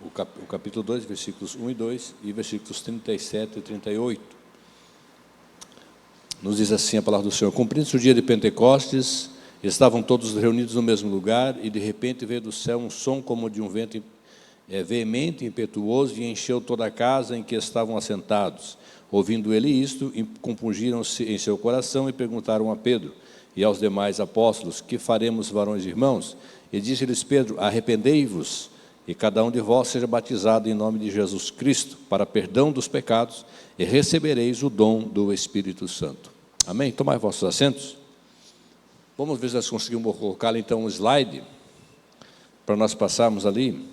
o capítulo 2, versículos 1 e 2 e versículos 37 e 38. Nos diz assim a palavra do Senhor: cumprindo-se o dia de Pentecostes, estavam todos reunidos no mesmo lugar, e de repente veio do céu um som como de um vento veemente, impetuoso, e encheu toda a casa em que estavam assentados. Ouvindo ele isto, compungiram-se em seu coração e perguntaram a Pedro e aos demais apóstolos: que faremos, varões e irmãos? E disse-lhes Pedro: arrependei-vos, e cada um de vós seja batizado em nome de Jesus Cristo, para perdão dos pecados, e recebereis o dom do Espírito Santo. Amém? Tomai vossos assentos. Vamos ver se nós conseguimos colocar então um slide, para nós passarmos ali.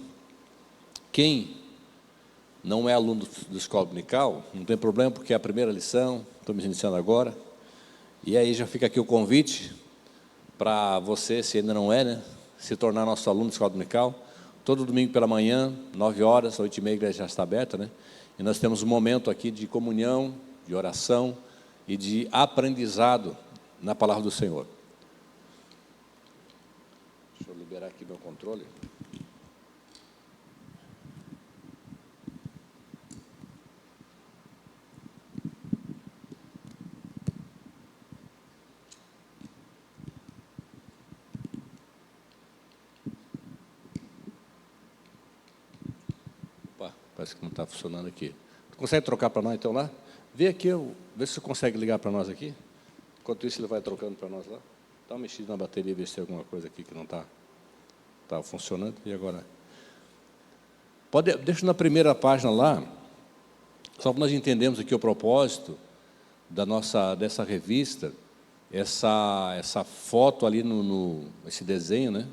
Quem não é aluno do Escola Dominical, não tem problema, porque é a primeira lição, estamos iniciando agora. E aí já fica aqui o convite para você, se ainda não é, né, se tornar nosso aluno da Escola Dominical. Todo domingo pela manhã, 9 horas, 8h30, a igreja já está aberta, né? E nós temos um momento aqui de comunhão, de oração e de aprendizado na palavra do Senhor. Deixa eu liberar aqui meu controle. Parece que não está funcionando aqui. Tu consegue trocar para nós, então, lá? Vê aqui, vê se você consegue ligar para nós aqui. Enquanto isso, ele vai trocando para nós lá. Dá uma mexida na bateria, ver se tem alguma coisa aqui que não está funcionando. E agora? Deixa na primeira página lá, só para nós entendermos aqui o propósito dessa revista. Essa foto ali, esse desenho, né?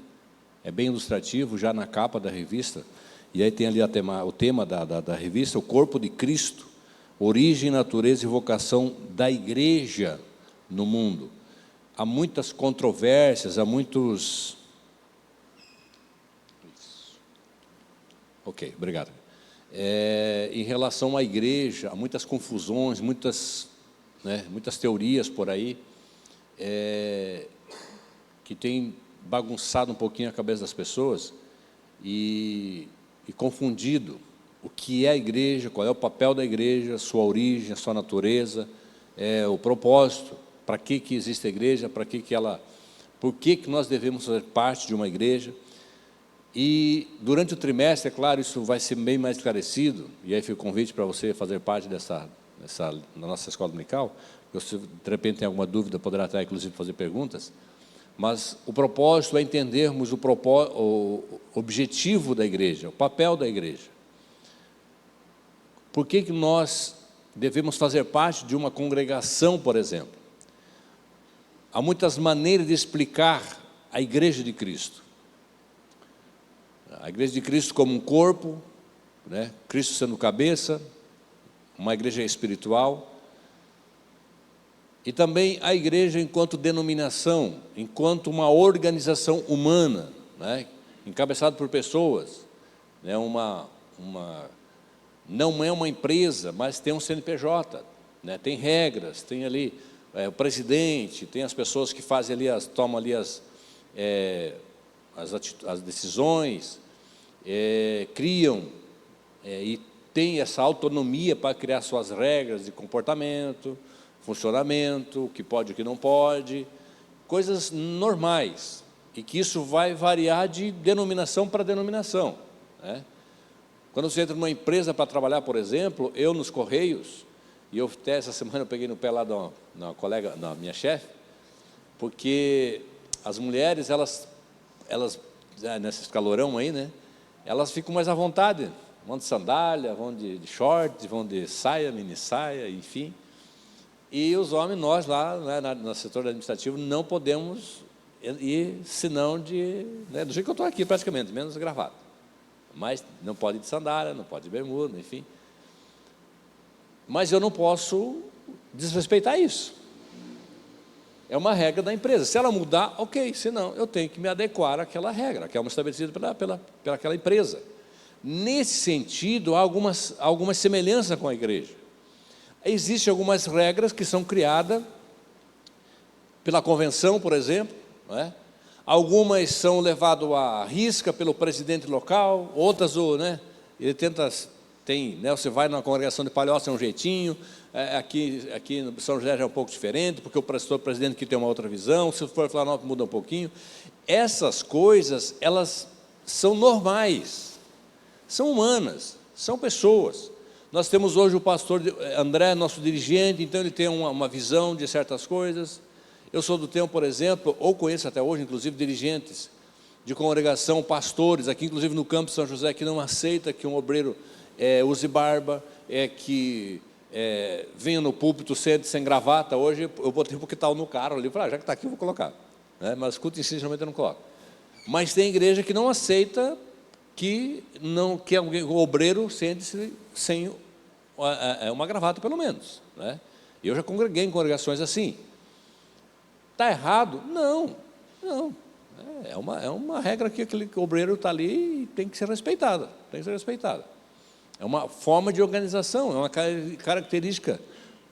É bem ilustrativo, já na capa da revista. E aí tem ali o tema da revista: o corpo de Cristo, origem, natureza e vocação da igreja no mundo. Há muitas controvérsias, há muitos... Ok, obrigado. Em relação à igreja, há muitas confusões, muitas teorias por aí, que têm bagunçado um pouquinho a cabeça das pessoas e confundido o que é a igreja, qual é o papel da igreja, sua origem, a sua natureza, o propósito, para que existe a igreja, por que nós devemos fazer parte de uma igreja. E durante o trimestre, é claro, isso vai ser bem mais esclarecido, e aí fica o convite para você fazer parte da nossa escola dominical. Se de repente tem alguma dúvida, poderá até inclusive fazer perguntas. Mas o propósito é entendermos o objetivo da igreja, o papel da igreja. Por que nós devemos fazer parte de uma congregação, por exemplo? Há muitas maneiras de explicar a igreja de Cristo. A igreja de Cristo como um corpo, né? Cristo sendo cabeça, uma igreja espiritual. E também a igreja enquanto denominação, enquanto uma organização humana, né, encabeçada por pessoas, né, não é uma empresa, mas tem um CNPJ, né, tem regras, tem ali o presidente, tem as pessoas que fazem ali tomam ali as decisões, criam e tem essa autonomia para criar suas regras de comportamento, funcionamento, o que pode e o que não pode, coisas normais, e que isso vai variar de denominação para denominação, né? Quando você entra numa empresa para trabalhar, por exemplo, eu nos Correios, e eu até essa semana eu peguei no pé lá da colega, da minha chefe, porque as mulheres, elas nesse calorão aí, né, elas ficam mais à vontade, vão de sandália, vão de shorts, vão de saia, mini saia, enfim. E os homens, nós lá, né, no setor administrativo, não podemos ir, senão do jeito que eu estou aqui, praticamente, menos gravata. Mas não pode ir de sandália, não pode ir de bermuda, enfim. Mas eu não posso desrespeitar isso. É uma regra da empresa. Se ela mudar, ok, senão eu tenho que me adequar àquela regra, que é uma estabelecida pelaquela empresa. Nesse sentido, há algumas semelhanças com a igreja. Existem algumas regras que são criadas pela convenção, por exemplo, não é? Algumas são levadas à risca pelo presidente local, outras ele tenta, né, você vai numa congregação de Palhoça, é um jeitinho, aqui no São José já é um pouco diferente, porque o presidente que tem uma outra visão, se for Florianópolis muda um pouquinho. Essas coisas, elas são normais, são humanas, são pessoas. Nós temos hoje o pastor André, nosso dirigente, então ele tem uma visão de certas coisas. Eu sou do tempo, por exemplo, ou conheço até hoje, inclusive, dirigentes de congregação, pastores, aqui inclusive no campo de São José, que não aceita que um obreiro use barba, que venha no púlpito sem gravata. Hoje eu botei porque está no carro ali, falei, já que está aqui eu vou colocar, né? Mas culto em si, geralmente eu não coloco. Mas tem igreja que não aceita que o obreiro sente-se sem uma gravata, pelo menos, né? Eu já congreguei em congregações assim. Está errado? Não. É uma regra que aquele obreiro está ali e tem que ser respeitada. É uma forma de organização, é uma característica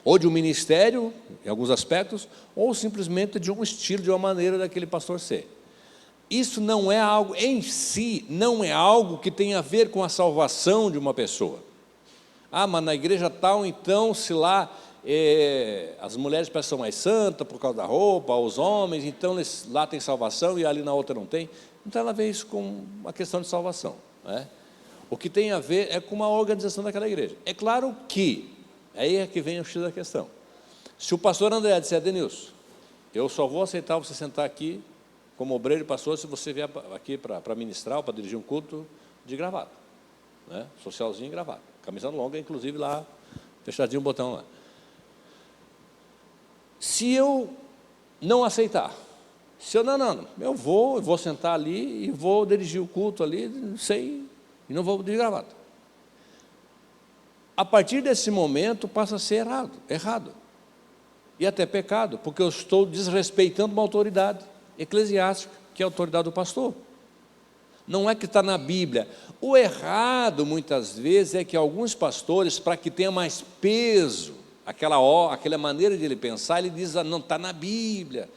ou de um ministério, em alguns aspectos, ou simplesmente de um estilo, de uma maneira daquele pastor ser. Isso não é algo, em si, não é algo que tem a ver com a salvação de uma pessoa. Mas na igreja tal, então, se lá as mulheres parecem mais santas por causa da roupa, os homens, então lá tem salvação e ali na outra não tem. Então ela vê isso com uma questão de salvação, né? O que tem a ver é com uma organização daquela igreja. É claro que, aí é que vem o X da questão. Se o pastor André disser, Denilson, eu só vou aceitar você sentar aqui como obreiro e pastor se você vier aqui para ministrar ou para dirigir um culto de gravata, né? Socialzinho e gravata, camisa longa, inclusive lá, fechadinho o botão lá. Se eu não aceitar, se eu eu vou sentar ali e vou dirigir o culto ali, não sei, e não vou de gravata. A partir desse momento passa a ser errado, e até pecado, porque eu estou desrespeitando uma autoridade eclesiástica, que é a autoridade do pastor. Não é que está na Bíblia. O errado, muitas vezes, é que alguns pastores, para que tenha mais peso, aquela maneira de ele pensar, ele diz, não está na Bíblia.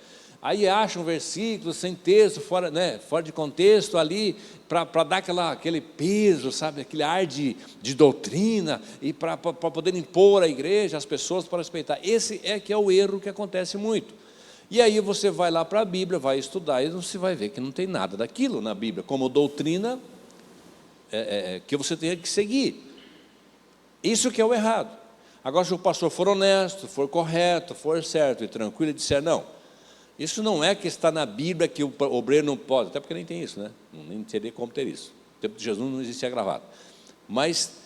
Aí acha um versículo sem texto, fora de contexto ali, para dar aquele peso, sabe, aquele ar de doutrina, e para poder impor à igreja, as pessoas para respeitar. Esse que é o erro que acontece muito. E aí você vai lá para a Bíblia, vai estudar, e você vai ver que não tem nada daquilo na Bíblia, como doutrina que você tem que seguir. Isso que é o errado. Agora, se o pastor for honesto, for correto, for certo e tranquilo, e disser, não, isso não é que está na Bíblia que o obreiro não pode, até porque nem tem isso, né? Nem teria como ter isso. No tempo de Jesus não existia gravata. Mas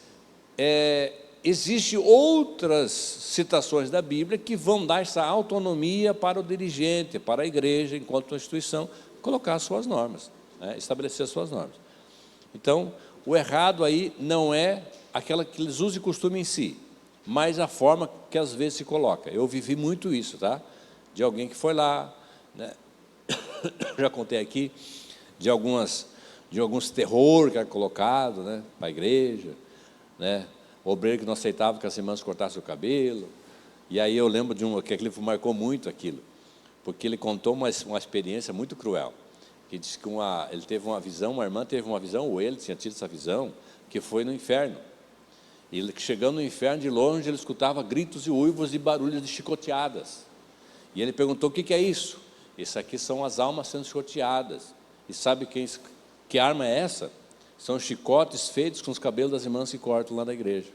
existem outras citações da Bíblia que vão dar essa autonomia para o dirigente, para a igreja, enquanto instituição, colocar as suas normas, né? Estabelecer as suas normas. Então, o errado aí não é aquela que eles usam e costume em si, mas a forma que às vezes se coloca. Eu vivi muito isso, tá? De alguém que foi lá, né? Já contei aqui de alguns terror que era colocado, né, para a igreja, né? O obreiro que não aceitava que as irmãs cortassem o cabelo. E aí eu lembro que aquele marcou muito aquilo, porque ele contou uma experiência muito cruel, que disse que ele teve uma visão, uma irmã teve uma visão, ou ele tinha tido essa visão, que foi no inferno. E ele, chegando no inferno, de longe, ele escutava gritos e uivos e barulhos de chicoteadas. E ele perguntou, o que é isso? Isso aqui são as almas sendo chicoteadas. E sabe que arma é essa? São chicotes feitos com os cabelos das irmãs que cortam lá da igreja.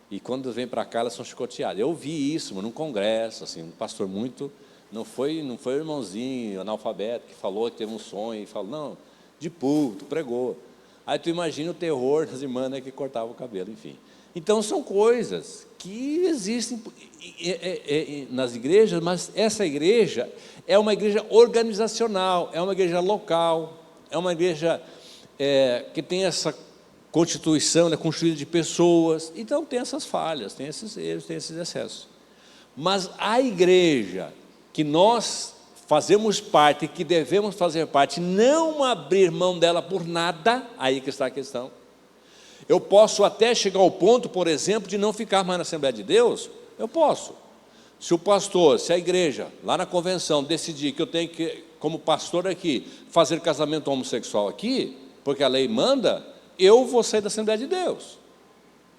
E quando vem para cá, elas são chicoteadas. Eu vi isso, num congresso, assim, um pastor muito... Não foi o irmãozinho analfabeto que falou que teve um sonho e falou, não, de púlpito, pregou. Aí tu imagina o terror das irmãs, né, que cortavam o cabelo, enfim. Então são coisas que existem nas igrejas, mas essa igreja é uma igreja organizacional, é uma igreja local, é uma igreja que tem essa constituição, né, construída de pessoas. Então tem essas falhas, tem esses erros, tem esses excessos. Mas a igreja que nós fazemos parte, que devemos fazer parte, não abrir mão dela por nada, aí que está a questão. Eu posso até chegar ao ponto, por exemplo, de não ficar mais na Assembleia de Deus, eu posso. Se o pastor, se a igreja, lá na convenção, decidir que eu tenho que, como pastor aqui, fazer casamento homossexual aqui, porque a lei manda, eu vou sair da Assembleia de Deus.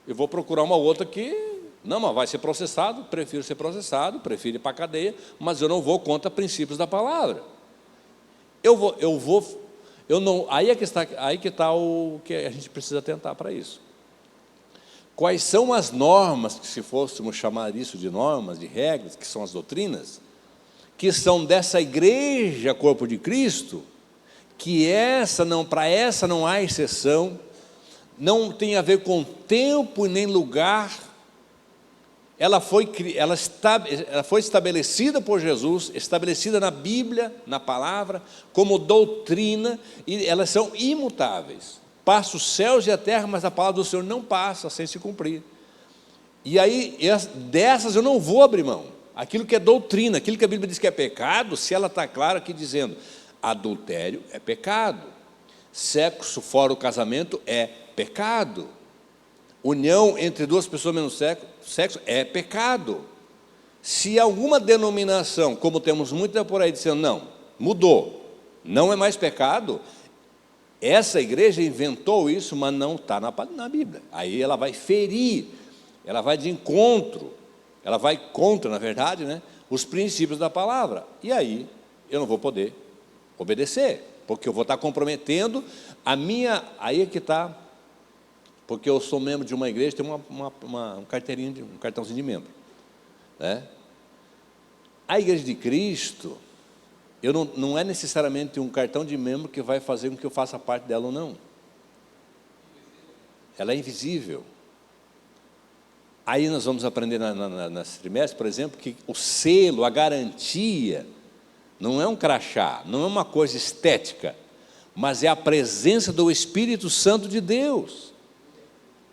Eu vou procurar uma outra que, não, mas vai ser processado, prefiro ser processado, prefiro ir para a cadeia, mas eu não vou contra princípios da palavra. Aí que está o que a gente precisa atentar para isso. Quais são as normas, que se fôssemos chamar isso de normas, de regras, que são as doutrinas, que são dessa igreja, corpo de Cristo, que para essa não há exceção, não tem a ver com tempo e nem lugar. Ela foi estabelecida por Jesus, estabelecida na Bíblia, na palavra, como doutrina, e elas são imutáveis. Passa os céus e a terra, mas a palavra do Senhor não passa sem se cumprir. E aí, dessas eu não vou abrir mão. Aquilo que é doutrina, aquilo que a Bíblia diz que é pecado, se ela está clara aqui dizendo, adultério é pecado, sexo fora o casamento é pecado, união entre duas pessoas menos sexo é pecado. Se alguma denominação, como temos muita por aí dizendo, não, mudou, não é mais pecado, essa igreja inventou isso, mas não está na Bíblia. Aí ela vai ferir, ela vai de encontro, ela vai contra, na verdade, né, os princípios da palavra. E aí eu não vou poder obedecer, porque eu vou estar comprometendo a minha... Aí é que está... Porque eu sou membro de uma igreja, tem um cartãozinho de membro, né? A igreja de Cristo, não é necessariamente um cartão de membro que vai fazer com que eu faça parte dela ou não. Ela é invisível. Aí nós vamos aprender nesse trimestre, por exemplo, que o selo, a garantia, não é um crachá, não é uma coisa estética, mas é a presença do Espírito Santo de Deus.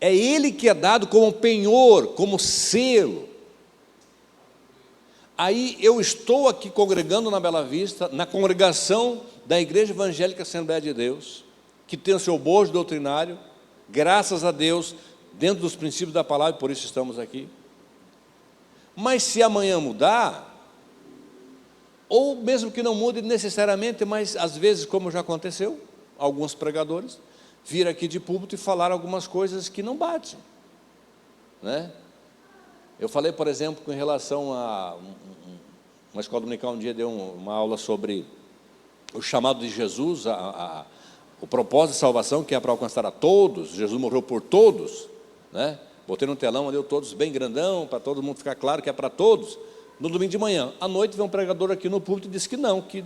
É Ele que é dado como penhor, como selo. Aí eu estou aqui congregando na Bela Vista, na congregação da Igreja Evangélica Assembleia de Deus, que tem o seu bojo doutrinário, graças a Deus, dentro dos princípios da palavra, por isso estamos aqui. Mas se amanhã mudar, ou mesmo que não mude necessariamente, mas às vezes, como já aconteceu, alguns pregadores vir aqui de púlpito e falar algumas coisas que não batem, né? Eu falei, por exemplo, com relação a uma escola dominical, um dia deu uma aula sobre o chamado de Jesus, o propósito de salvação, que é para alcançar a todos. Jesus morreu por todos, né? Botei no telão ali, todos bem grandão, para todo mundo ficar claro que é para todos. No domingo de manhã, à noite, veio um pregador aqui no púlpito e disse que não, que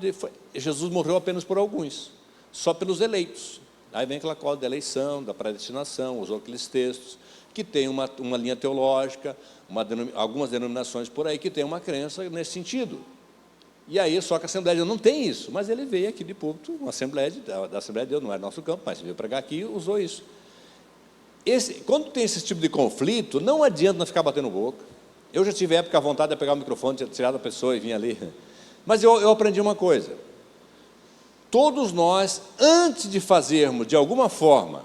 Jesus morreu apenas por alguns, só pelos eleitos. Aí vem aquela coisa da eleição, da predestinação, usou aqueles textos, que tem uma linha teológica, algumas denominações por aí que tem uma crença nesse sentido. E aí, só que a Assembleia de Deus não tem isso, mas ele veio aqui de púlpito, uma Assembleia da Assembleia de Deus, não é nosso campo, mas veio pregar aqui e usou isso. Quando tem esse tipo de conflito, não adianta não ficar batendo boca. Eu já tive época a vontade de pegar o microfone, tirar da pessoa e vir ali. Mas eu aprendi uma coisa. Todos nós, antes de fazermos, de alguma forma,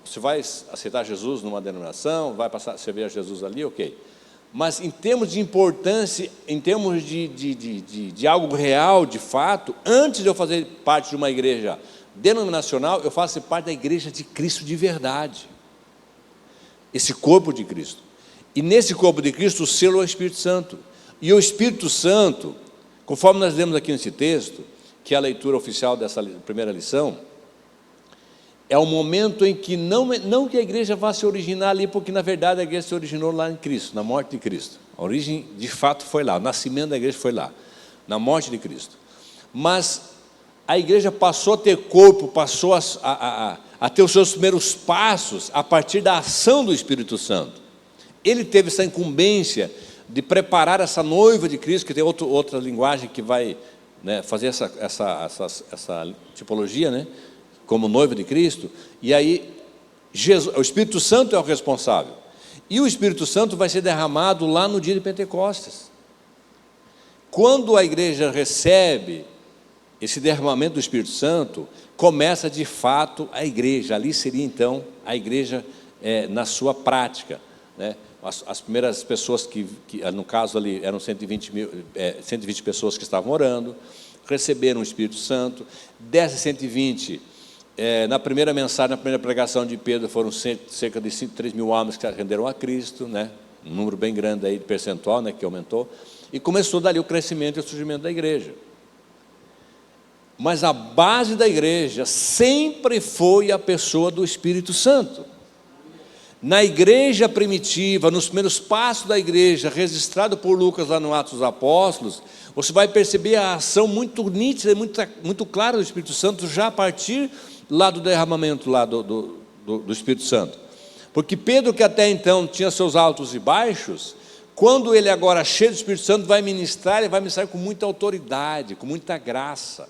você vai aceitar Jesus numa denominação, vai passar a servir a Jesus ali, ok. Mas em termos de importância, em termos de algo real, de fato, antes de eu fazer parte de uma igreja denominacional, eu faço parte da igreja de Cristo de verdade. Esse corpo de Cristo. E nesse corpo de Cristo, o selo é o Espírito Santo. E o Espírito Santo, conforme nós lemos aqui nesse texto, que é a leitura oficial dessa primeira lição, é o momento em que não que a igreja vá se originar ali, porque na verdade a igreja se originou lá em Cristo, na morte de Cristo. A origem de fato foi lá, o nascimento da igreja foi lá, na morte de Cristo. Mas a igreja passou a ter corpo, passou a ter os seus primeiros passos a partir da ação do Espírito Santo. Ele teve essa incumbência de preparar essa noiva de Cristo, que tem outra linguagem que vai, né, fazer essa tipologia, né, como noiva de Cristo. E aí o Espírito Santo é o responsável, e o Espírito Santo vai ser derramado lá no dia de Pentecostes. Quando a igreja recebe esse derramamento do Espírito Santo, começa de fato a igreja. Ali seria então a igreja na sua prática, né? As primeiras pessoas que no caso ali eram 120 pessoas que estavam orando, receberam o Espírito Santo. Dessas 120, Na primeira mensagem, na primeira pregação de Pedro, foram cerca de 3 mil almas que se renderam a Cristo, né? Um número bem grande aí de percentual, né, que aumentou. E começou dali o crescimento e o surgimento da igreja. Mas a base da igreja sempre foi a pessoa do Espírito Santo. Na igreja primitiva, nos primeiros passos da igreja, registrado por Lucas lá no Atos dos Apóstolos, você vai perceber a ação muito nítida e muito clara do Espírito Santo, já a partir lá do derramamento lá do Espírito Santo. Porque Pedro, que até então tinha seus altos e baixos, quando ele agora cheio do Espírito Santo vai ministrar, ele vai ministrar com muita autoridade, com muita graça.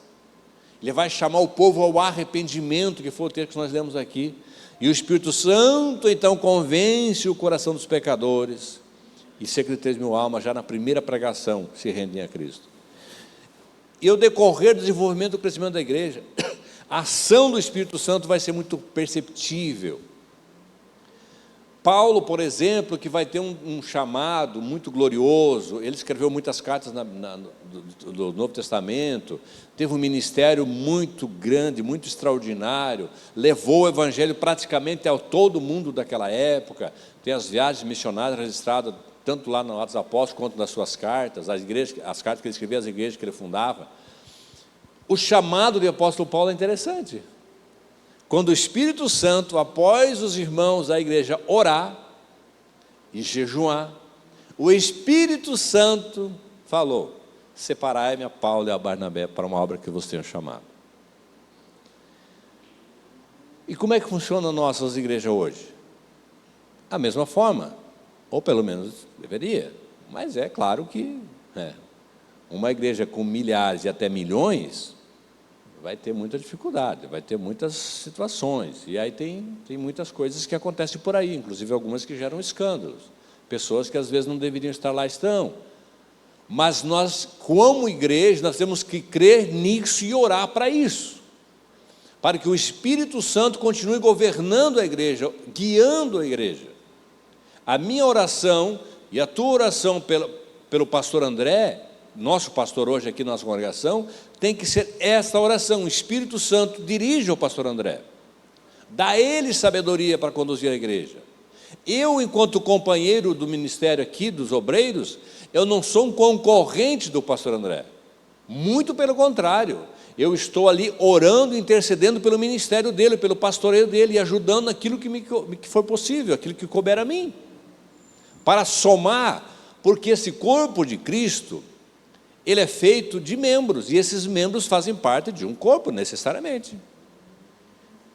Ele vai chamar o povo ao arrependimento, que foi o texto que nós lemos aqui. E o Espírito Santo, então, convence o coração dos pecadores. E cerca de 3 mil almas, já na primeira pregação, se rendem a Cristo. E ao decorrer do desenvolvimento do crescimento da igreja, a ação do Espírito Santo vai ser muito perceptível. Paulo, por exemplo, que vai ter um chamado muito glorioso, ele escreveu muitas cartas do Novo Testamento, teve um ministério muito grande, muito extraordinário, levou o evangelho praticamente a todo mundo daquela época, tem as viagens missionárias registradas, tanto lá no Atos dos Apóstolos, quanto nas suas cartas, as cartas que ele escrevia às igrejas que ele fundava. O chamado do apóstolo Paulo é interessante. Quando o Espírito Santo, após os irmãos da igreja orar e jejuar, o Espírito Santo falou: separai-me a Paulo e a Barnabé para uma obra que vos tenho chamado. E como é que funciona a nossa igreja hoje? Da mesma forma, ou pelo menos deveria, mas é claro que uma igreja com milhares e até milhões vai ter muita dificuldade, vai ter muitas situações, e aí tem muitas coisas que acontecem por aí, inclusive algumas que geram escândalos, pessoas que às vezes não deveriam estar lá estão, mas nós, como igreja, nós temos que crer nisso e orar para isso, para que o Espírito Santo continue governando a igreja, guiando a igreja. A minha oração e a tua oração pelo pastor André, nosso pastor hoje aqui na nossa congregação, tem que ser esta oração: o Espírito Santo dirige o pastor André, dá a ele sabedoria para conduzir a igreja. Eu, enquanto companheiro do ministério aqui, dos obreiros, eu não sou um concorrente do pastor André, muito pelo contrário, eu estou ali orando, intercedendo pelo ministério dele, pelo pastoreio dele, e ajudando naquilo que for possível, aquilo que couber a mim, para somar, porque esse corpo de Cristo, ele é feito de membros, e esses membros fazem parte de um corpo, necessariamente.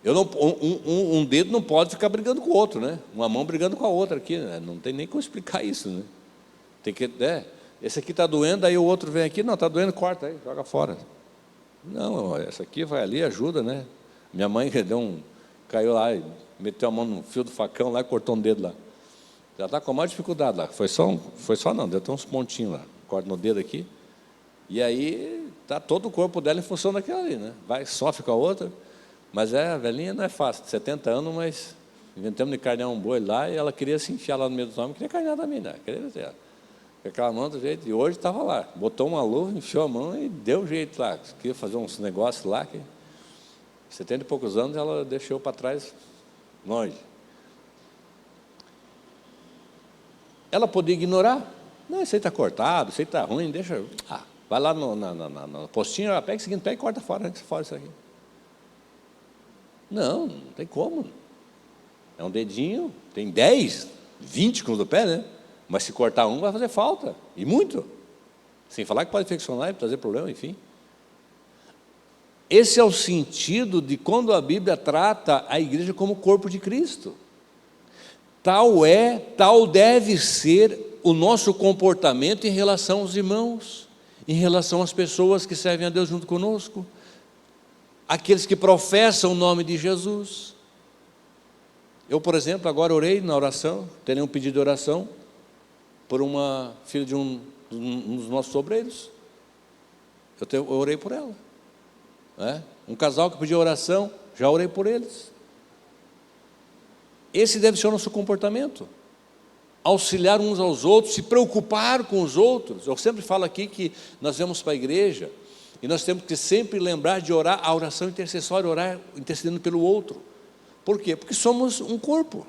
Um dedo não pode ficar brigando com o outro, né? Uma mão brigando com a outra aqui, né? Não tem nem como explicar isso, né? Tem que, esse aqui está doendo, aí o outro vem aqui, não, está doendo, corta aí, joga fora. Não, essa aqui vai ali, ajuda, né? Minha mãe caiu lá e meteu a mão no fio do facão lá e cortou um dedo lá. Já está com maior dificuldade lá, foi só não, deu até uns pontinhos lá, corta no dedo aqui. E aí está todo o corpo dela em função daquela ali, né? Vai, sofre com a outra, mas a velhinha não é fácil, 70 anos, mas inventamos de carnear um boi lá, e ela queria se enfiar lá no meio dos homens, queria carnear também, né? Queria ver com aquela mão do jeito, e hoje estava lá, botou uma luva, enfiou a mão e deu jeito lá, queria fazer uns negócios lá, que 70 e poucos anos ela deixou para trás, longe. Ela podia ignorar, não, isso aí está cortado, isso aí está ruim, deixa... vai lá no postinho, pega o seguinte, pega e corta fora isso aqui. Não tem como. É um dedinho, tem 10, 20 com o do pé, né? Mas se cortar um, vai fazer falta, e muito. Sem falar que pode infeccionar e trazer problema, enfim. Esse é o sentido de quando a Bíblia trata a igreja como corpo de Cristo. Tal deve ser o nosso comportamento em relação aos irmãos, em relação às pessoas que servem a Deus junto conosco, aqueles que professam o nome de Jesus. Eu, por exemplo, agora orei na oração, terei um pedido de oração por uma filha de um dos nossos obreiros. Eu orei por ela. Um casal que pediu oração, já orei por eles. Esse deve ser o nosso comportamento. Auxiliar uns aos outros, se preocupar com os outros. Eu sempre falo aqui que nós vamos para a igreja E nós temos que sempre lembrar de orar a oração intercessória, orar intercedendo pelo outro. Por quê? Porque somos um corpo.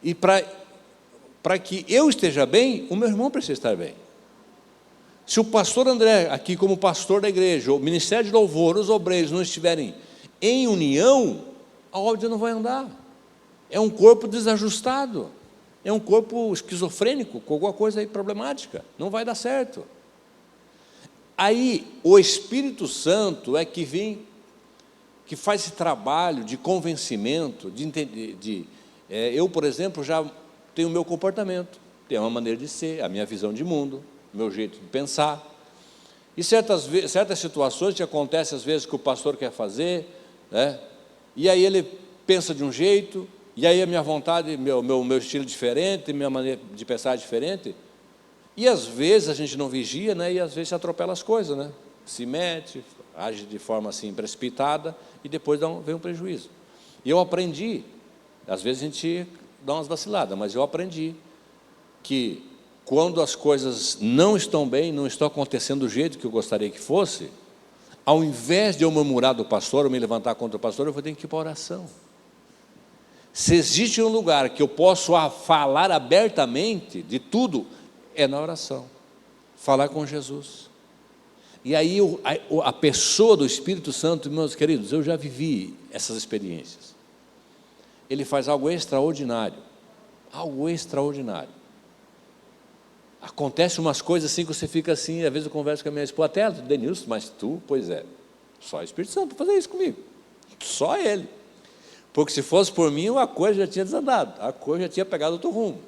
E para que eu esteja bem, o meu irmão precisa estar bem. Se o pastor André, aqui como pastor da igreja, o ministério de louvor, os obreiros não estiverem em união, a obra não vai andar. É um corpo desajustado, é um corpo esquizofrênico, com alguma coisa aí problemática, não vai dar certo. Aí o Espírito Santo é que vem, que faz esse trabalho de convencimento, eu, por exemplo, já tenho o meu comportamento, tenho uma maneira de ser, a minha visão de mundo, o meu jeito de pensar. E certas situações que acontecem às vezes que o pastor quer fazer, né? E aí ele pensa de um jeito, e aí a minha vontade, meu estilo diferente, minha maneira de pensar é diferente. E às vezes a gente não vigia, né? E às vezes se atropela as coisas, né? Se mete, age de forma assim precipitada, e depois vem um prejuízo. E eu aprendi, às vezes a gente dá umas vaciladas, mas eu aprendi que quando as coisas não estão bem, não estão acontecendo do jeito que eu gostaria que fosse, ao invés de eu murmurar do pastor, ou me levantar contra o pastor, eu vou ter que ir para a oração. Se existe um lugar que eu posso falar abertamente de tudo, é na oração, falar com Jesus. E aí a pessoa do Espírito Santo, meus queridos, eu já vivi essas experiências. Ele faz algo extraordinário, algo extraordinário. Acontece umas coisas assim que você fica assim, às vezes eu converso com a minha esposa, até Denilson, mas tu, pois é, só o Espírito Santo para fazer isso comigo, só ele. Porque se fosse por mim, a coisa já tinha desandado, a coisa já tinha pegado outro rumo.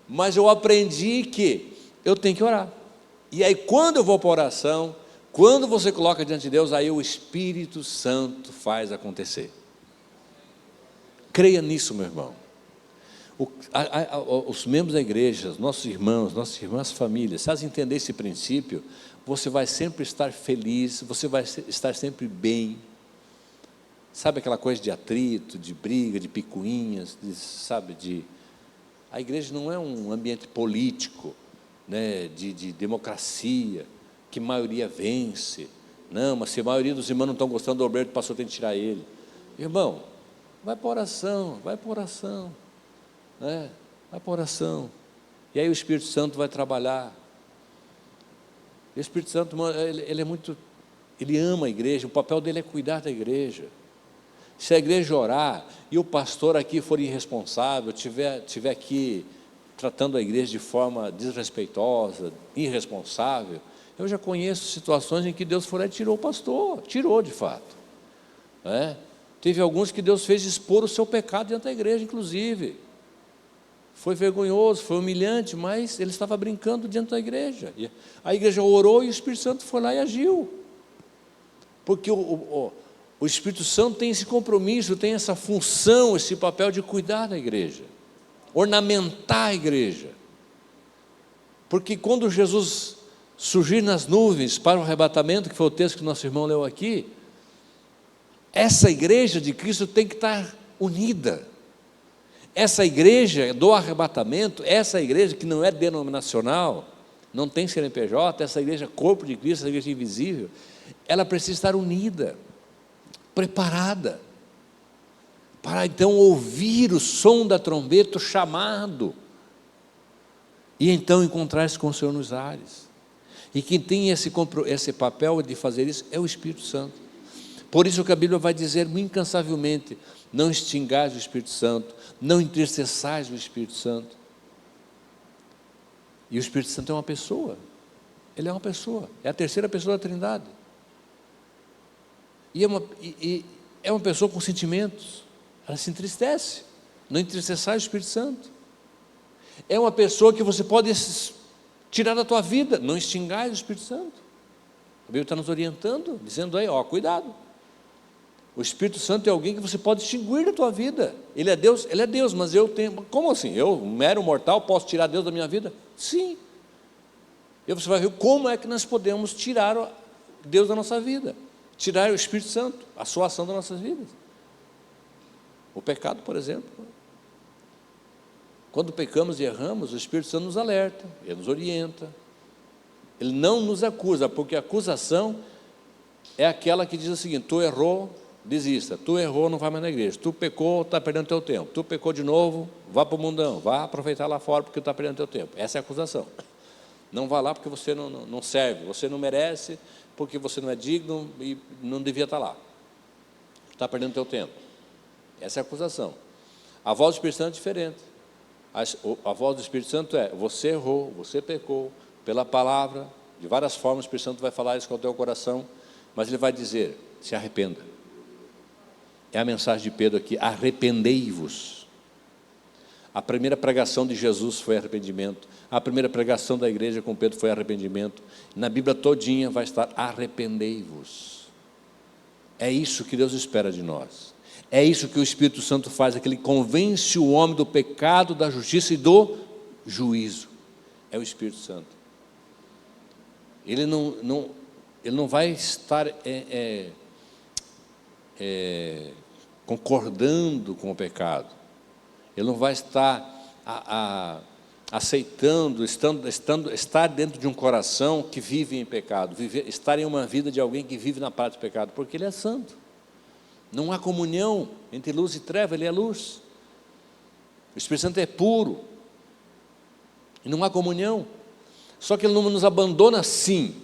Mas eu aprendi que eu tenho que orar. E aí quando eu vou para a oração, quando você coloca diante de Deus, aí o Espírito Santo faz acontecer. Creia nisso, meu irmão. Os membros da igreja, nossos irmãos, nossas irmãs, famílias, se elas entenderem esse princípio, você vai sempre estar feliz, você vai estar sempre bem. Sabe aquela coisa de atrito, de briga, de picuinhas, a igreja não é um ambiente político, né, de democracia, que maioria vence. Não, mas se a maioria dos irmãos não estão gostando do obreiro, o pastor tem que tirar ele. Irmão, vai para a oração, vai para a oração. Vai para a oração, e aí o Espírito Santo vai trabalhar. O Espírito Santo, ele ama a igreja, o papel dele é cuidar da igreja. Se a igreja orar, e o pastor aqui for irresponsável, tiver aqui tratando a igreja de forma desrespeitosa, irresponsável, eu já conheço situações em que Deus foi lá e tirou o pastor, tirou de fato. Teve alguns que Deus fez expor o seu pecado dentro da igreja, inclusive. Foi vergonhoso, foi humilhante, mas ele estava brincando dentro da igreja. E a igreja orou e o Espírito Santo foi lá e agiu. Porque o Espírito Santo tem esse compromisso, tem essa função, esse papel de cuidar da igreja, ornamentar a igreja. Porque quando Jesus surgir nas nuvens para o arrebatamento, que foi o texto que nosso irmão leu aqui, essa igreja de Cristo tem que estar unida. Essa igreja do arrebatamento, essa igreja que não é denominacional, não tem CNPJ, essa igreja corpo de Cristo, essa igreja invisível, ela precisa estar unida, preparada, para então ouvir o som da trombeta, o chamado, e então encontrar-se com o Senhor nos ares. E quem tem esse papel de fazer isso é o Espírito Santo. Por isso que a Bíblia vai dizer incansavelmente: não extingais o Espírito Santo, não entristeçais o Espírito Santo. E o Espírito Santo é uma pessoa, ele é uma pessoa, é a terceira pessoa da Trindade. E é uma pessoa com sentimentos, ela se entristece, não entristeçais o Espírito Santo. É uma pessoa que você pode tirar da tua vida, não extingais o Espírito Santo. A Bíblia está nos orientando, dizendo aí, cuidado. O Espírito Santo é alguém que você pode extinguir da tua vida. Ele é Deus, mas eu tenho... Como assim? Eu, um mero mortal, posso tirar Deus da minha vida? Sim. E você vai ver como é que nós podemos tirar Deus da nossa vida, tirar o Espírito Santo, a sua ação das nossas vidas. O pecado, por exemplo. Quando pecamos e erramos, o Espírito Santo nos alerta, ele nos orienta. Ele não nos acusa, porque a acusação é aquela que diz o seguinte: tu errou, desista. Tu errou, não vai mais na igreja. Tu pecou, está perdendo teu tempo. Tu pecou de novo, vá para o mundão. Vá aproveitar lá fora, porque está perdendo teu tempo. Essa é a acusação. Não vá lá porque você não serve, você não merece, porque você não é digno e não devia estar lá. Está perdendo teu tempo. Essa é a acusação. A voz do Espírito Santo é diferente. A voz do Espírito Santo é: você errou, você pecou, pela palavra, de várias formas o Espírito Santo vai falar isso com o teu coração, mas ele vai dizer: se arrependa. É a mensagem de Pedro aqui: arrependei-vos. A primeira pregação de Jesus foi arrependimento. A primeira pregação da igreja com Pedro foi arrependimento. Na Bíblia todinha vai estar: arrependei-vos. É isso que Deus espera de nós. É isso que o Espírito Santo faz, é que ele convence o homem do pecado, da justiça e do juízo. É o Espírito Santo. Ele não vai estar concordando com o pecado. Ele não vai estar aceitando, estar dentro de um coração que vive em pecado, estar em uma vida de alguém que vive na prática do pecado, porque ele é santo. Não há comunhão entre luz e treva, ele é luz. O Espírito Santo é puro. E não há comunhão. Só que ele não nos abandona assim.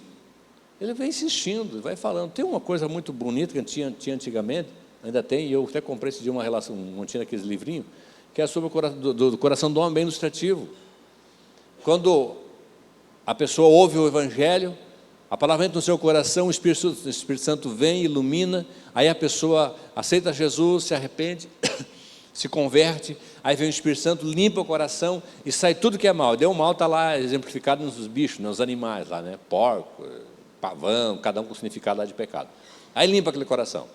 Ele vai insistindo, vai falando. Tem uma coisa muito bonita que tinha antigamente, ainda tem, e eu até comprei esse dia uma relação, tinha aqueles livrinhos, que é sobre o coração do homem, bem ilustrativo. Quando a pessoa ouve o Evangelho, a palavra entra no seu coração, o Espírito Santo vem, ilumina, aí a pessoa aceita Jesus, se arrepende, se converte, aí vem o Espírito Santo, limpa o coração e sai tudo que é mal. Deu mal, está lá exemplificado nos bichos, nos animais lá, né? Porco, pavão, cada um com o significado lá de pecado. Aí limpa aquele coração.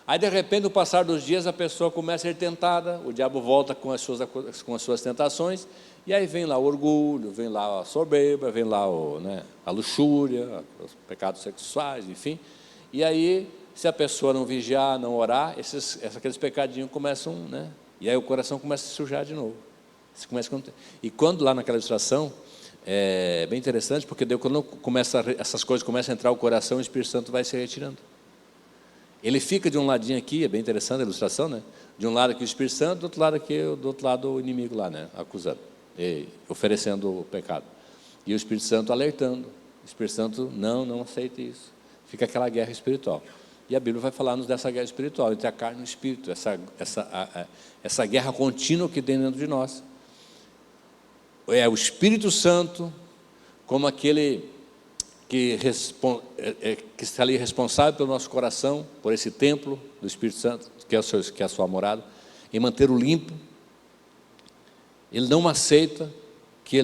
Aí de repente, no passar dos dias, a pessoa começa a ser tentada, o diabo volta com as suas tentações, e aí vem lá o orgulho, vem lá a soberba, vem lá a luxúria, os pecados sexuais, enfim. E aí, se a pessoa não vigiar, não orar, aqueles pecadinhos começam, né? E aí o coração começa a se sujar de novo. E quando lá naquela ilustração, é bem interessante, porque quando essas coisas começam a entrar no coração, o Espírito Santo vai se retirando. Ele fica de um ladinho aqui, é bem interessante a ilustração, né? De um lado aqui o Espírito Santo, do outro lado o inimigo lá, né? Acusando, oferecendo o pecado. E o Espírito Santo alertando. O Espírito Santo, não aceite isso. Fica aquela guerra espiritual. E a Bíblia vai falar-nos dessa guerra espiritual, entre a carne e o espírito, essa guerra contínua que tem dentro de nós. É o Espírito Santo como aquele que está ali responsável pelo nosso coração, por esse templo do Espírito Santo, que é a sua morada, e manter-o limpo. Ele não aceita que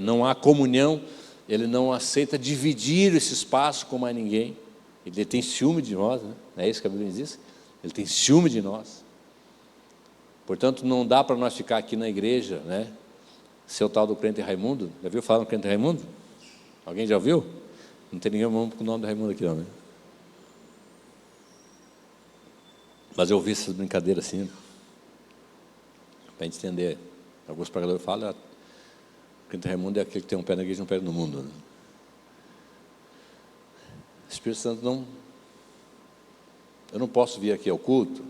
não há comunhão, ele não aceita dividir esse espaço com mais ninguém. Ele tem ciúme de nós, né? Não é isso que a Bíblia diz? Ele tem ciúme de nós. Portanto, não dá para nós ficar aqui na igreja, né? Ser o tal do crente Raimundo. Já viu falar no crente Raimundo? Alguém já ouviu? Não tem ninguém com o nome do Raimundo aqui, não, né? Mas eu ouvi essas brincadeiras assim, para a gente entender. Alguns pregadores falam: o crente Raimundo é aquele que tem um pé na igreja e um pé no mundo, né? O Espírito Santo eu não posso vir aqui ao culto,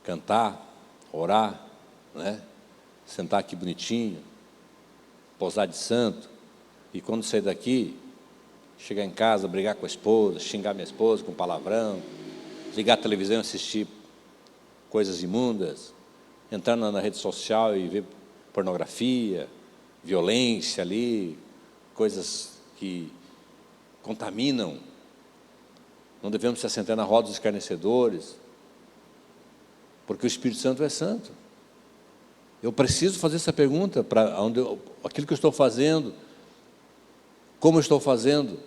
cantar, orar, né? Sentar aqui bonitinho, posar de santo, e quando sair daqui, chegar em casa, brigar com a esposa, xingar minha esposa com palavrão, ligar a televisão e assistir coisas imundas, entrar na rede social e ver pornografia, violência ali, coisas que contaminam. Não devemos se assentar na roda dos escarnecedores, porque o Espírito Santo é santo. Eu preciso fazer essa pergunta para aquilo que eu estou fazendo, como eu estou fazendo.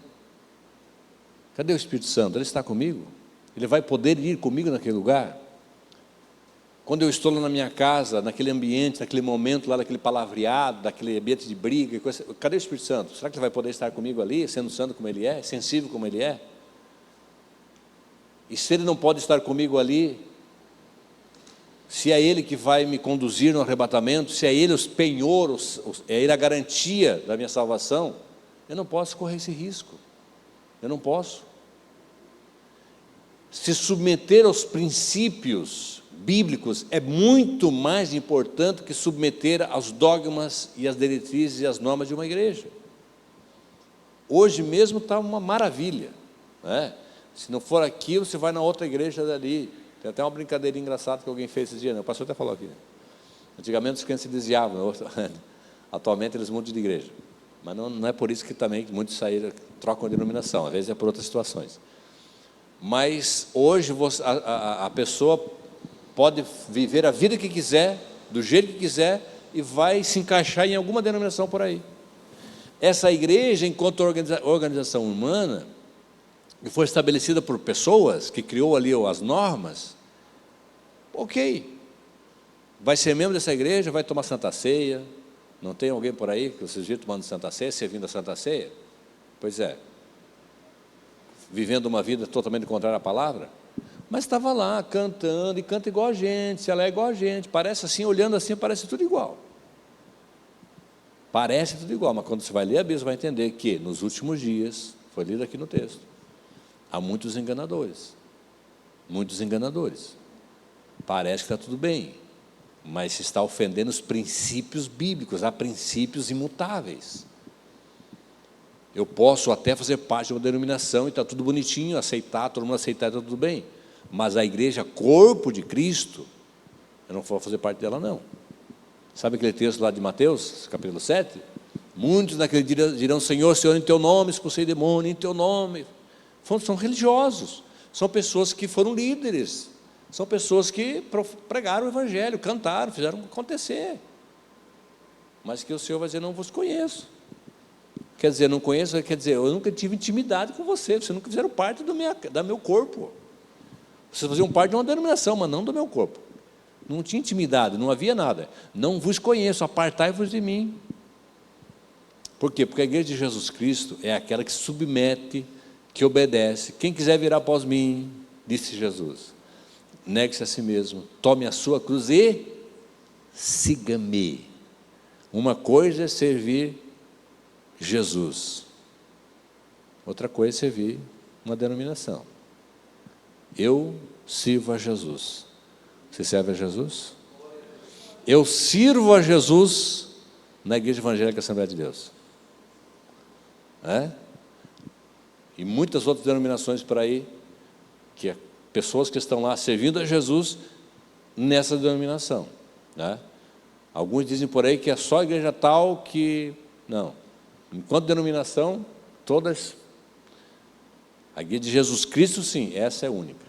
Cadê o Espírito Santo? Ele está comigo? Ele vai poder ir comigo naquele lugar? Quando eu estou lá na minha casa, naquele ambiente, naquele momento lá, daquele palavreado, daquele ambiente de briga, cadê o Espírito Santo? Será que ele vai poder estar comigo ali, sendo santo como ele é, sensível como ele é? E se ele não pode estar comigo ali, se é ele que vai me conduzir no arrebatamento, se é ele o penhor, é ele a garantia da minha salvação, Eu não posso correr esse risco. Eu não posso. Se submeter aos princípios bíblicos é muito mais importante que submeter aos dogmas e às diretrizes e às normas de uma igreja. Hoje mesmo está uma maravilha, né? Se não for aqui, você vai na outra igreja dali. Tem até uma brincadeira engraçada que alguém fez esses dias, né? O pastor até falou aqui, né? Antigamente os crentes se desviavam, atualmente eles mudam de igreja. Mas não é por isso que também muitos saíram, trocam de denominação, às vezes é por outras situações. Mas hoje a pessoa pode viver a vida que quiser, do jeito que quiser, e vai se encaixar em alguma denominação por aí. Essa igreja, enquanto organização humana, que foi estabelecida por pessoas, que criou ali as normas, ok, vai ser membro dessa igreja, vai tomar Santa Ceia. Não tem alguém por aí que vocês viram tomando Santa Ceia, servindo a Santa Ceia? Pois é, vivendo uma vida totalmente contrária à palavra, mas estava lá cantando, e canta igual a gente, se ela é igual a gente, parece assim, olhando assim, parece tudo igual. Parece tudo igual, mas quando você vai ler a Bíblia, você vai entender que nos últimos dias, foi lido aqui no texto, há muitos enganadores. Muitos enganadores. Parece que está tudo bem, mas se está ofendendo os princípios bíblicos, há princípios imutáveis. Eu posso até fazer parte de uma denominação e está tudo bonitinho, aceitar, todo mundo aceitar, está tudo bem, mas a igreja, corpo de Cristo, eu não vou fazer parte dela, não. Sabe aquele texto lá de Mateus, capítulo 7? Muitos naquele dia dirão: Senhor, Senhor, em teu nome expulsei demônio, em teu nome. São religiosos, são pessoas que foram líderes, são pessoas que pregaram o evangelho, cantaram, fizeram acontecer, mas que o Senhor vai dizer: não vos conheço. Quer dizer, não conheço, quer dizer, eu nunca tive intimidade com você, vocês nunca fizeram parte do meu corpo. Vocês faziam parte de uma denominação, mas não do meu corpo. Não tinha intimidade, não havia nada. Não vos conheço, apartai-vos de mim. Por quê? Porque a igreja de Jesus Cristo é aquela que se submete, que obedece. Quem quiser vir após mim, disse Jesus, negue-se a si mesmo, tome a sua cruz e siga-me. Uma coisa é servir Jesus, outra coisa é servir uma denominação. Eu sirvo a Jesus. Você serve a Jesus? Eu sirvo a Jesus na Igreja Evangélica Assembleia de Deus. E muitas outras denominações por aí, que pessoas que estão lá servindo a Jesus nessa denominação, né? Alguns dizem por aí que é só a igreja tal que... Não. Enquanto denominação, todas... A igreja de Jesus Cristo, sim, essa é única.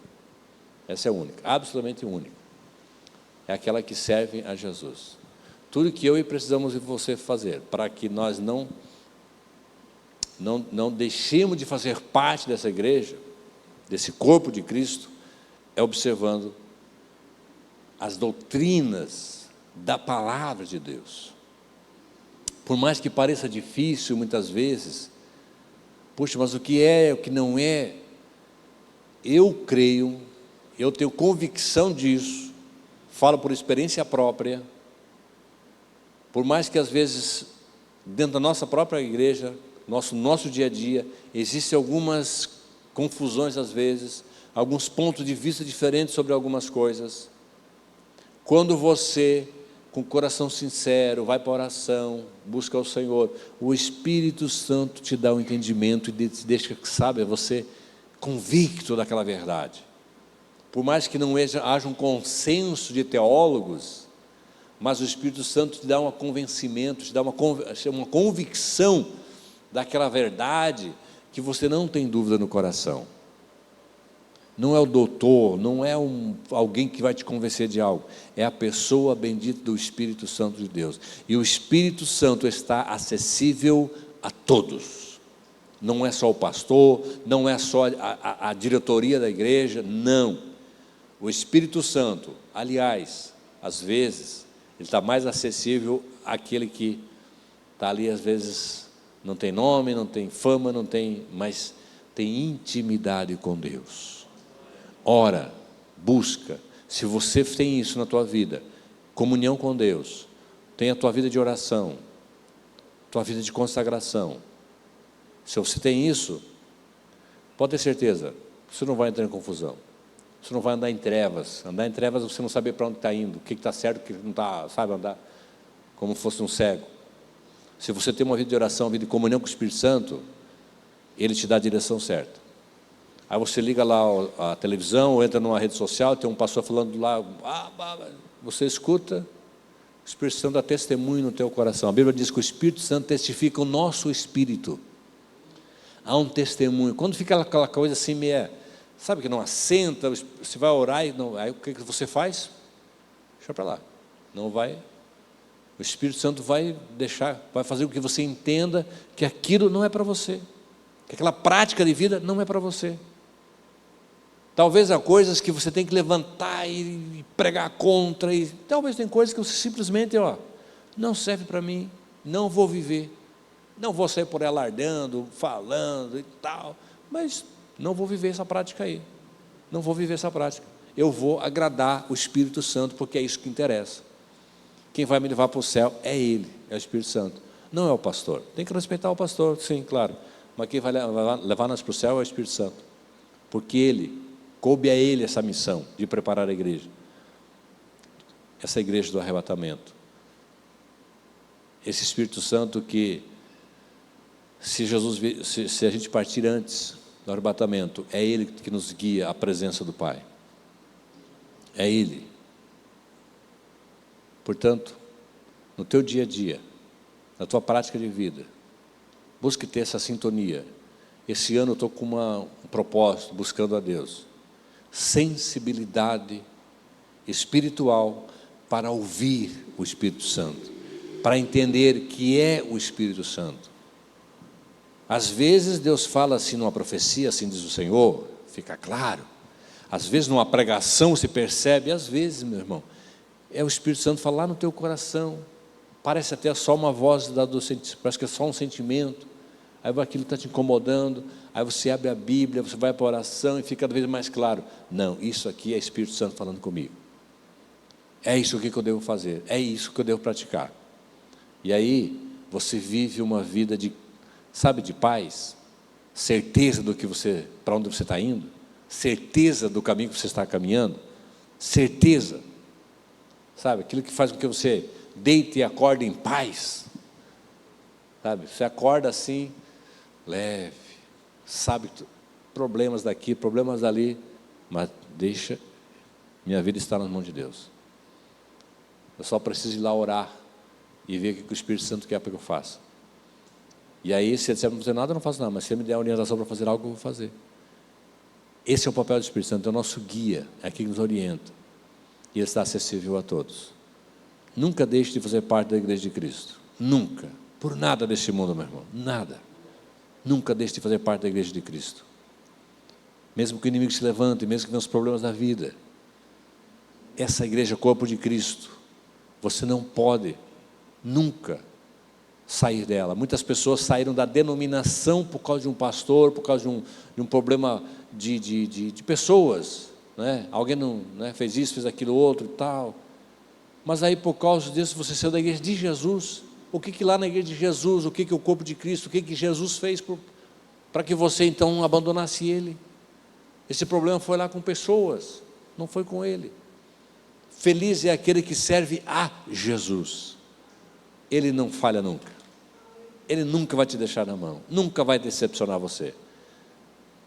Essa é única, absolutamente única. É aquela que serve a Jesus. Tudo que eu e precisamos de você fazer, para que nós não deixemos de fazer parte dessa igreja, desse corpo de Cristo, é observando as doutrinas da palavra de Deus. Por mais que pareça difícil muitas vezes, puxa, mas o que é, o que não é, eu creio, eu tenho convicção disso, falo por experiência própria, por mais que às vezes, dentro da nossa própria igreja, nosso dia a dia, existem algumas confusões às vezes, alguns pontos de vista diferentes sobre algumas coisas. Quando você, com o coração sincero, vai para a oração, busca o Senhor, o Espírito Santo te dá o entendimento e te deixa, sabe, você convicto daquela verdade. Por mais que não haja um consenso de teólogos, mas o Espírito Santo te dá um convencimento, te dá uma convicção daquela verdade que você não tem dúvida no coração. Não é o doutor, não é alguém que vai te convencer de algo, é a pessoa bendita do Espírito Santo de Deus. E o Espírito Santo está acessível a todos. Não é só o pastor, não é só a diretoria da igreja, não. O Espírito Santo, aliás, às vezes, ele está mais acessível àquele que está ali, às vezes, não tem nome, não tem fama, não tem, mas tem intimidade com Deus. Ora, busca, se você tem isso na tua vida, comunhão com Deus, tem a tua vida de oração, tua vida de consagração, Se você tem isso, pode ter certeza, você não vai entrar em confusão. Você não vai andar em trevas. Andar em trevas, você não saber para onde está indo, o que está certo, o que não está, sabe, andar como fosse um cego. Se você tem uma vida de oração, uma vida de comunhão com o Espírito Santo, Ele te dá a direção certa. Aí você liga lá a televisão, ou entra numa rede social, tem um pastor falando lá, você escuta, o Espírito Santo dá testemunho no teu coração. A Bíblia diz que o Espírito Santo testifica o nosso espírito. Há um testemunho. Quando fica aquela coisa assim, meia, sabe que não assenta, você vai orar, e não, aí o que você faz? Deixa para lá. Não vai. O Espírito Santo vai fazer com que você entenda que aquilo não é para você. Que aquela prática de vida não é para você. Talvez há coisas que você tem que levantar e pregar contra, e talvez tem coisas que você simplesmente, não serve para mim, não vou viver, não vou sair por aí alardando, falando e tal, mas não vou viver essa prática aí, não vou viver essa prática, eu vou agradar o Espírito Santo, porque é isso que interessa. Quem vai me levar para o céu é Ele, é o Espírito Santo, não é o pastor. Tem que respeitar o pastor, sim, claro, mas quem vai levar nós para o céu é o Espírito Santo, porque coube a Ele essa missão de preparar a igreja, essa igreja do arrebatamento. Esse Espírito Santo que, se a gente partir antes do arrebatamento, é Ele que nos guia à presença do Pai. É Ele. Portanto, no teu dia a dia, na tua prática de vida, busque ter essa sintonia. Esse ano eu estou com um propósito, buscando a Deus. Sensibilidade espiritual para ouvir o Espírito Santo, para entender que é o Espírito Santo. Às vezes Deus fala assim numa profecia, assim diz o Senhor, fica claro. Às vezes numa pregação se percebe, às vezes, meu irmão, é o Espírito Santo falar no teu coração. Parece até só uma voz, parece que é só um sentimento. Aí aquilo está te incomodando, aí você abre a Bíblia, você vai para a oração e fica cada vez mais claro. Não, isso aqui é Espírito Santo falando comigo. É isso aqui que eu devo fazer, é isso que eu devo praticar. E aí você vive uma vida de paz, certeza do que para onde você está indo, certeza do caminho que você está caminhando, certeza, aquilo que faz com que você deite e acorde em paz, você acorda assim, leve, problemas daqui, problemas dali, mas deixa, minha vida está nas mãos de Deus. Eu só preciso ir lá orar e ver o que o Espírito Santo quer para que eu faça. E aí, se ele disser não fazer nada, eu não faço nada, mas se ele me der a orientação para fazer algo, eu vou fazer. Esse é o papel do Espírito Santo, é o nosso guia, é aquele que nos orienta, e ele está acessível a todos. Nunca deixe de fazer parte da igreja de Cristo, nunca, por nada deste mundo, meu irmão, nada. Nunca deixe de fazer parte da igreja de Cristo. Mesmo que o inimigo se levante, mesmo que venham os problemas da vida, essa igreja é o corpo de Cristo. Você não pode nunca sair dela. Muitas pessoas saíram da denominação por causa de um pastor, por causa de um problema de pessoas, né? Alguém não, né, fez isso, fez aquilo outro e tal. Mas aí por causa disso você saiu da igreja de Jesus. O que lá na igreja de Jesus, o que o corpo de Cristo, o que Jesus fez para que você então abandonasse Ele? Esse problema foi lá com pessoas, não foi com Ele. Feliz é aquele que serve a Jesus. Ele não falha nunca. Ele nunca vai te deixar na mão, nunca vai decepcionar você.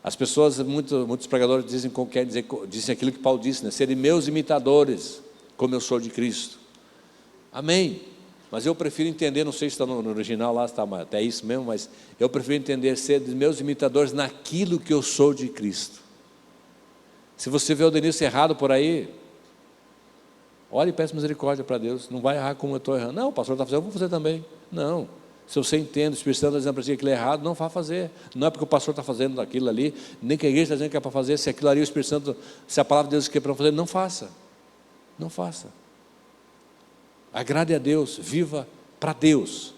As pessoas, muitos pregadores dizem aquilo que Paulo disse, né? Serem meus imitadores, como eu sou de Cristo. Amém. Mas eu prefiro entender, não sei se está no original lá, está até isso mesmo, mas eu prefiro entender ser meus imitadores naquilo que eu sou de Cristo. Se você vê o Denilson errado por aí, olhe e peça misericórdia para Deus, não vai errar como eu estou errando. Não, o pastor está fazendo, eu vou fazer também. Não, se você entende, o Espírito Santo está dizendo para você que aquilo é errado, não vá fazer. Não é porque o pastor está fazendo aquilo ali, nem que a igreja está dizendo que é para fazer, se aquilo ali o Espírito Santo, se a palavra de Deus quer para fazer, não faça. Não faça. Agrade a Deus, viva para Deus,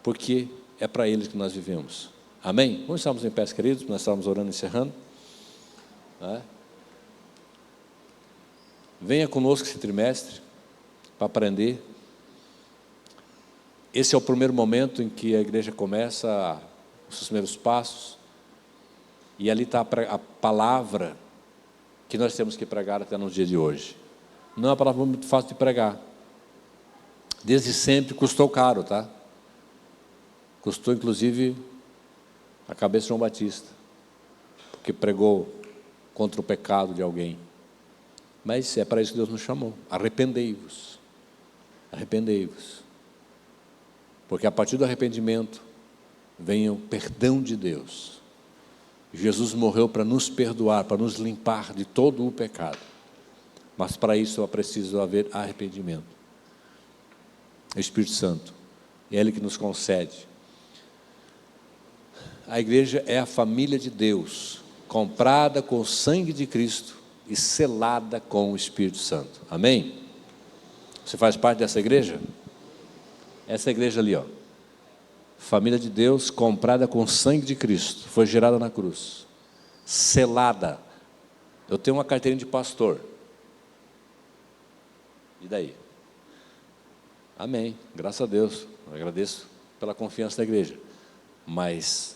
porque é para Ele que nós vivemos. Amém? Vamos estarmos em pé, queridos, nós estamos orando e encerrando. Venha conosco esse trimestre para aprender. Esse é o primeiro momento em que a igreja começa os seus primeiros passos, e ali está a palavra que nós temos que pregar até no dia de hoje. Não é uma palavra muito fácil de pregar. Desde sempre custou caro, tá? Custou, inclusive, a cabeça de João Batista, porque pregou contra o pecado de alguém. Mas é para isso que Deus nos chamou. Arrependei-vos. Arrependei-vos. Porque a partir do arrependimento vem o perdão de Deus. Jesus morreu para nos perdoar, para nos limpar de todo o pecado. Mas para isso é preciso haver arrependimento. O Espírito Santo, é Ele que nos concede. A igreja é a família de Deus, comprada com o sangue de Cristo e selada com o Espírito Santo. Amém? Você faz parte dessa igreja? Essa igreja ali, ó. Família de Deus, comprada com o sangue de Cristo, foi gerada na cruz, selada. Eu tenho uma carteirinha de pastor. E daí? Amém, graças a Deus, eu agradeço pela confiança da igreja. Mas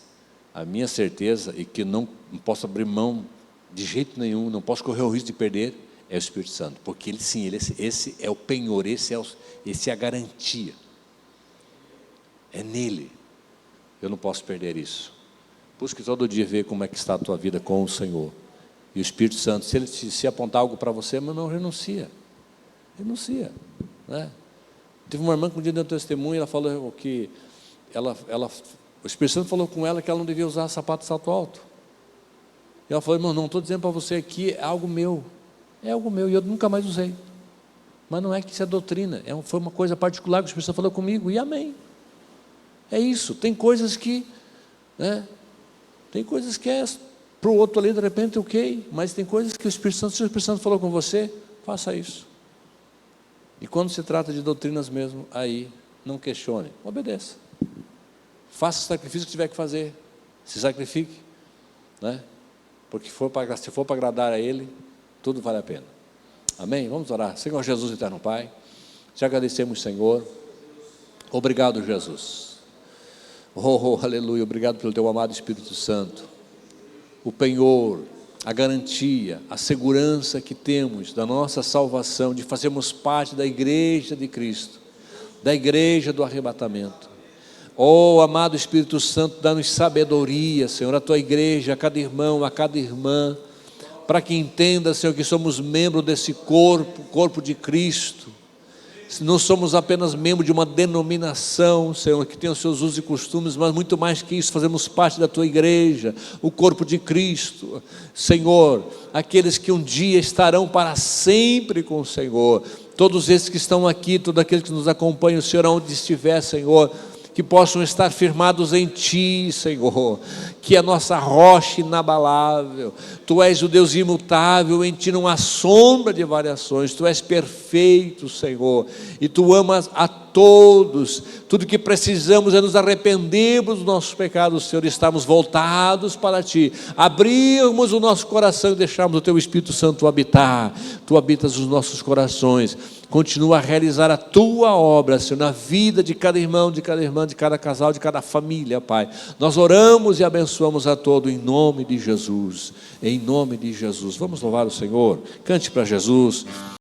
a minha certeza, e que não posso abrir mão de jeito nenhum, não posso correr o risco de perder, é o Espírito Santo. Porque ele sim, esse é o penhor, esse é a garantia. É nele. Eu não posso perder isso. Busque todo dia ver como é que está a tua vida com o Senhor. E o Espírito Santo, se ele se apontar algo para você, mas não renuncia. Renuncia, né? Teve uma irmã que um dia deu um testemunho, ela falou que o Espírito Santo falou com ela que ela não devia usar sapato de salto alto. E ela falou: irmão, não estou dizendo para você aqui, é algo meu, e eu nunca mais usei. Mas não é que isso é doutrina, foi uma coisa particular que o Espírito Santo falou comigo, e amém. É isso, tem coisas que, né, tem coisas que é para o outro ali, de repente, ok, mas tem coisas que se o Espírito Santo falou com você, faça isso. E quando se trata de doutrinas mesmo, aí, não questione, obedeça. Faça o sacrifício que tiver que fazer, se sacrifique, né? Porque se for para agradar a Ele, tudo vale a pena. Amém? Vamos orar. Senhor Jesus, eterno Pai, te agradecemos, Senhor. Obrigado, Jesus. Aleluia, obrigado pelo teu amado Espírito Santo. O penhor, a garantia, a segurança que temos da nossa salvação, de fazermos parte da igreja de Cristo, da igreja do arrebatamento. Amado Espírito Santo, dá-nos sabedoria, Senhor, a tua igreja, a cada irmão, a cada irmã, para que entenda, Senhor, que somos membros desse corpo de Cristo. Não somos apenas membros de uma denominação, Senhor, que tem os seus usos e costumes, mas muito mais que isso, fazemos parte da tua igreja, o corpo de Cristo. Senhor, aqueles que um dia estarão para sempre com o Senhor, todos esses que estão aqui, todos aqueles que nos acompanham, Senhor, onde estiver, Senhor, que possam estar firmados em Ti, Senhor, que é a nossa rocha inabalável. Tu és o Deus imutável, em Ti não há sombra de variações. Tu és perfeito, Senhor, e Tu amas a todos. Tudo que precisamos é nos arrependermos dos nossos pecados, Senhor, e estarmos voltados para Ti, abrirmos o nosso coração e deixarmos o Teu Espírito Santo habitar. Tu habitas os nossos corações. Continua a realizar a Tua obra, Senhor, na vida de cada irmão, de cada irmã, de cada casal, de cada família, Pai. Nós oramos e abençoamos a todos em nome de Jesus. Em nome de Jesus. Vamos louvar o Senhor. Cante para Jesus.